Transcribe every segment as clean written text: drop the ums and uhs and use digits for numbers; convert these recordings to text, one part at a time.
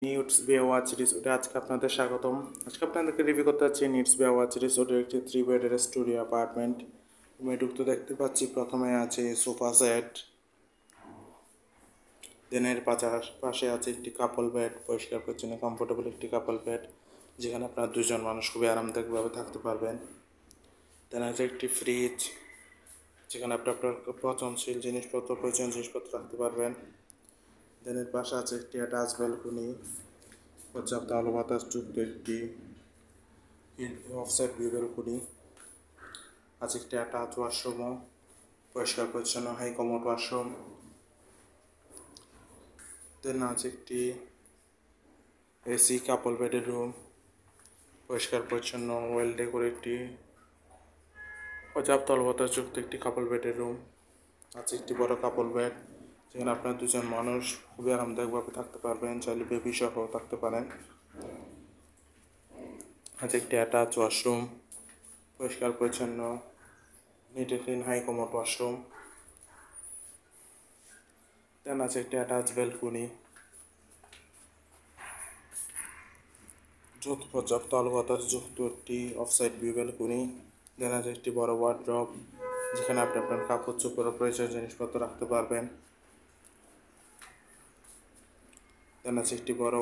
Needs বে watch রিসোর্টে আজকে আপনাদের স্বাগতম। আজকে আপনাদেরকে রিভিউ করতে যাচ্ছি নিডস বে ওয়াচ রিসোর্টের একটি 3 বেডের স্টুডিও অ্যাপার্টমেন্ট। রুমে ঢুকতে দেখতে পাচ্ছি প্রথমে আছে সোফা সেট, দেনের পাশে আছে একটি কাপল বেড, পরিষ্কার পরিচ্ছন্ন কমফোর্টেবল একটি কাপল বেড, যেখানে আপনার দুজন মানুষ খুবই আরামদায়কভাবে থাকতে পারবেন। দেন আছে একটি ফ্রিজ, যেখানে আপনি আপনার পচনশীল জিনিসপত্র, প্রয়োজনীয় জিনিসপত্র রাখতে পারবেন। দেনের পাশে আছে একটি অ্যাটাচ ব্যালকনি, পর্যাপ্ত আলো বাতাস যুক্ত একটি অফসাইড ভিউ ব্যালকনি, আছে একটি অ্যাটাচ ওয়াশরুমও, পরিষ্কার পরিচ্ছন্ন হাই কমোড ওয়াশরুম। দেন আছে একটি এসি কাপল বেডের রুম, পরিষ্কার পরিচ্ছন্ন ওয়েল ডেকোর একটি পর্যাপ্ত আলো বাতাস যুক্ত একটি কাপল বেডের রুম। আছে একটি বড় কাপল বেড, যেখানে আপনার দুজন মানুষ খুবই আরামদায়কভাবে থাকতে পারবেন, চাইলে বেবি সহ থাকতে পারেন। আছে একটি অ্যাটাচ ওয়াশরুম, পরিষ্কার পরিচ্ছন্ন neat and clean high commode washroom. Then আছে একটি অ্যাটাচ ব্যালকনি, পর্যাপ্ত আলো বাতাস যুক্ত একটি অফসাইড ভিউ ব্যালকনি। দেন আছে একটি বড় ওয়ার্ড্রপ, যেখানে আপনি আপনার কাপড় চোপড় প্রয়োজনীয় জিনিসপত্র রাখতে পারবেন। দেন আছে একটি বড়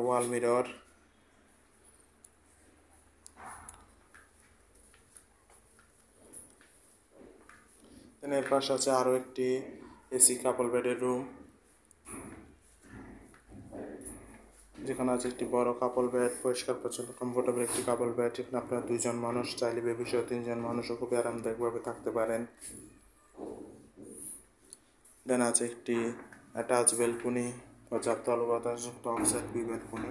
ওয়াল মিরর। দেন এর পাশে আছে আরও একটি এসি কাপল বেডের রুম, যেখানে আছে একটি বড় কাপল বেড, পরিষ্কার পরিচ্ছন্ন কমফোর্টেবল একটি কাপল বেড, যেখানে আপনার দুজন মানুষ, চাইলে বেবি সহ তিনজন মানুষও খুবই আরামদায়কভাবে থাকতে পারেন। দেন আছে একটি অ্যাটাচ ব্যালকনি, পর্যাপ্ত আলো বাতাস যুক্ত অফসাইড ভিউ ব্যালকনি।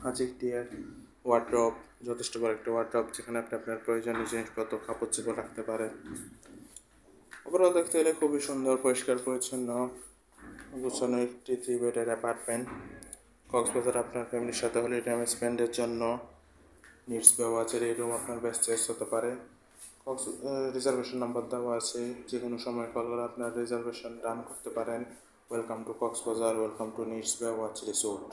আছে একটি ওয়ার্ড্রপ, যথেষ্ট বড় একটি ওয়ার্ড্রপ, যেখানে আপনি আপনার প্রয়োজনীয় জিনিসপত্র কাপড় চোপড় রাখতে পারেন। ওভারঅল দেখতে গেলে খুবই সুন্দর, পরিষ্কার পরিচ্ছন্ন গোছানো একটি 3 বেডের অ্যাপার্টমেন্ট। কক্সবাজার আপনার ফ্যামিলির সাথে হলিডে টাইম স্পেন্ডের জন্য নিডস বে ওয়াচের এই রুম আপনার বেস্ট চয়েস হতে পারে। রিজার্ভেশন নাম্বার দেওয়া আছে, যে কোনো সময় কল করে আপনার রিজার্ভেশন ডান করতে পারেন। Welcome to Cox's Bazar, welcome to needs বে ওয়াচ রিসোর্ট।